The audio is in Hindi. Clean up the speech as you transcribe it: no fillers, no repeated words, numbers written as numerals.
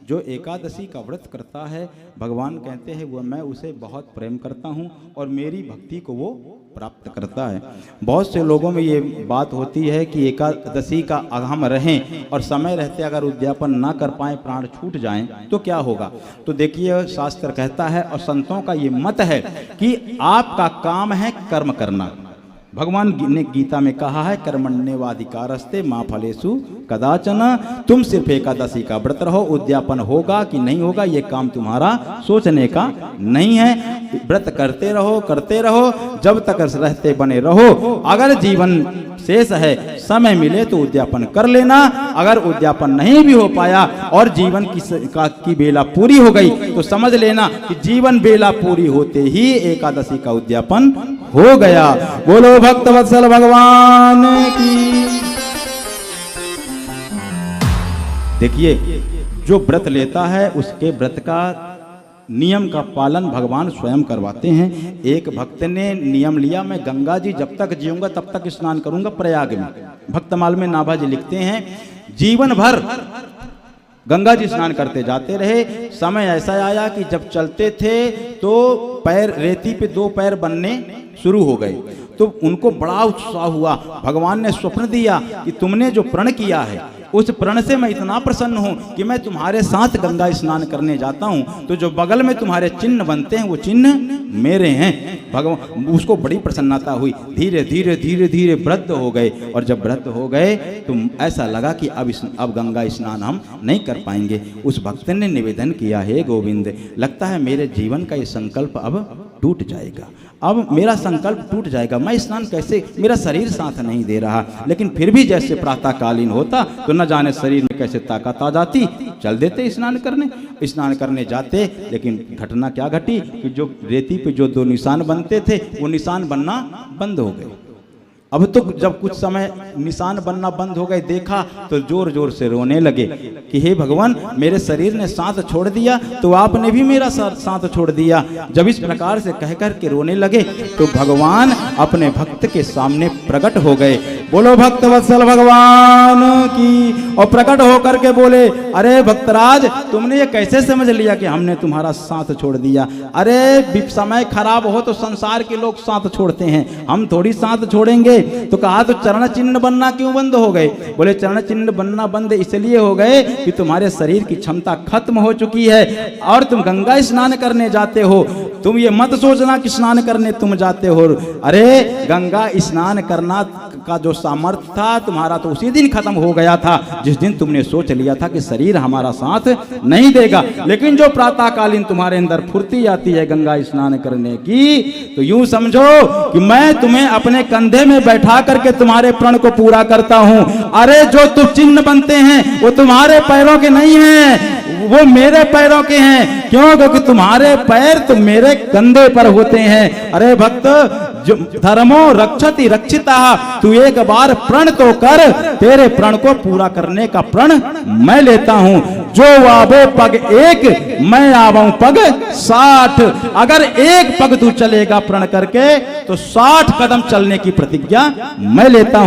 जो एकादशी का व्रत करता है, भगवान कहते हैं वो मैं उसे बहुत प्रेम करता हूँ और मेरी भक्ति को वो प्राप्त करता है। बहुत से लोगों में ये बात होती है कि एकादशी का हम रहें और समय रहते अगर उद्यापन ना कर पाएं, प्राण छूट जाएं तो क्या होगा। तो देखिए शास्त्र कहता है और संतों का ये मत है कि आपका काम है कर्म करना। भगवान ने गीता में कहा है कर्मण्येवाधिकारस्ते मा फलेषु कदाचन। तुम सिर्फ एकादशी का व्रत रहो, उद्यापन होगा कि नहीं होगा ये काम तुम्हारा सोचने का नहीं है। व्रत करते रहो जब तक रहते बने रहो। अगर जीवन शेष है, समय मिले तो उद्यापन कर लेना। अगर उद्यापन नहीं भी हो पाया और जीवन की बेला पूरी हो गई तो समझ लेना कि जीवन बेला पूरी होते ही एकादशी का उद्यापन हो गया। बोलो भक्त वत्सल भगवान की। देखिए जो व्रत लेता है उसके व्रत का नियम का पालन भगवान स्वयं करवाते हैं। एक भक्त ने नियम लिया, मैं गंगा जी जब तक जीऊंगा तब तक स्नान करूंगा प्रयाग में। भक्तमाल में नाभा जी लिखते हैं जीवन भर गंगा जी स्नान करते जाते रहे। समय ऐसा आया कि जब चलते थे तो पैर रेती पे 2 पैर बनने शुरू हो गए, तो उनको बड़ा उत्साह हुआ। भगवान ने स्वप्न दिया कि तुमने जो प्रण किया है उस प्रण से मैं इतना प्रसन्न हूं कि मैं तुम्हारे साथ गंगा स्नान करने जाता हूं, तो जो बगल में तुम्हारे चिन्ह बनते हैं वो चिन्ह मेरे हैं। भगवान उसको बड़ी प्रसन्नता हुई। धीरे धीरे धीरे धीरे वृद्ध हो गए और जब वृद्ध हो गए तो ऐसा लगा कि अब गंगा स्नान हम नहीं कर पाएंगे। उस भक्त ने निवेदन किया, हे गोविंद, लगता है मेरे जीवन का ये संकल्प अब टूट जाएगा, अब मेरा संकल्प टूट जाएगा। मैं स्नान कैसे, मेरा शरीर साथ नहीं दे रहा। लेकिन फिर भी जैसे प्रातःकालीन होता तो न जाने शरीर में कैसे ताकत आ जाती, चल देते स्नान करने जाते। लेकिन घटना क्या घटी कि जो रेती पे जो 2 निशान बनते थे वो निशान बनना बंद हो गए। अब तो जब कुछ समय निशान बनना बंद हो गए, देखा तो जोर जोर से रोने लगे कि हे भगवान, मेरे शरीर ने साथ छोड़ दिया तो आपने भी मेरा साथ छोड़ दिया। जब इस प्रकार से कहकर के रोने लगे तो भगवान अपने भक्त के सामने प्रकट हो गए। बोलो भक्त वत्सल भगवान की। और प्रकट होकर के बोले, अरे भक्तराज, तुमने ये कैसे समझ लिया कि हमने तुम्हारा साथ छोड़ दिया? अरे समय खराब हो तो संसार के लोग साथ छोड़ते हैं, हम थोड़ी साथ छोड़ेंगे। तो कहा तो चरण चिन्ह बनना क्यों बंद हो गए? बोले चरण चिन्ह बनना बंद इसलिए हो गए कि तुम्हारे शरीर की क्षमता खत्म हो चुकी है और तुम गंगा स्नान करने जाते हो। तुम ये मत सोचना कि स्नान करने तुम जाते हो। अरे गंगा स्नान करना का जो सामर्थ्य था तुम्हारा तो उसी दिन खत्म हो गया था जिस दिन तुमने सोच लिया था कि शरीर हमारा साथ नहीं देगा। लेकिन जो प्रातःकालीन तुम्हारे अंदर फुर्ती आती है गंगा स्नान करने की, तो यूं समझो कि मैं तुम्हें अपने कंधे में बैठा करके तुम्हारे प्रण को पूरा करता हूं। अरे जो तुम चिन्ह बनते हैं वो तुम्हारे पैरों के नहीं हैं, वो मेरे पैरों के हैं। क्यों? क्योंकि तुम्हारे पैर तो मेरे कंधे पर होते हैं। अरे भक्त, जो धर्मो रक्षति रक्षिता, तू एक बार प्रण तो कर, तेरे प्रण को पूरा करने का प्रण मैं लेता हूं। जो आवे पग 1, मैं आवाऊं पग 60। अगर 1 पग तू चलेगा प्रण करके तो 60 कदम चलने की प्रतिज्ञा मैं लेता हूं।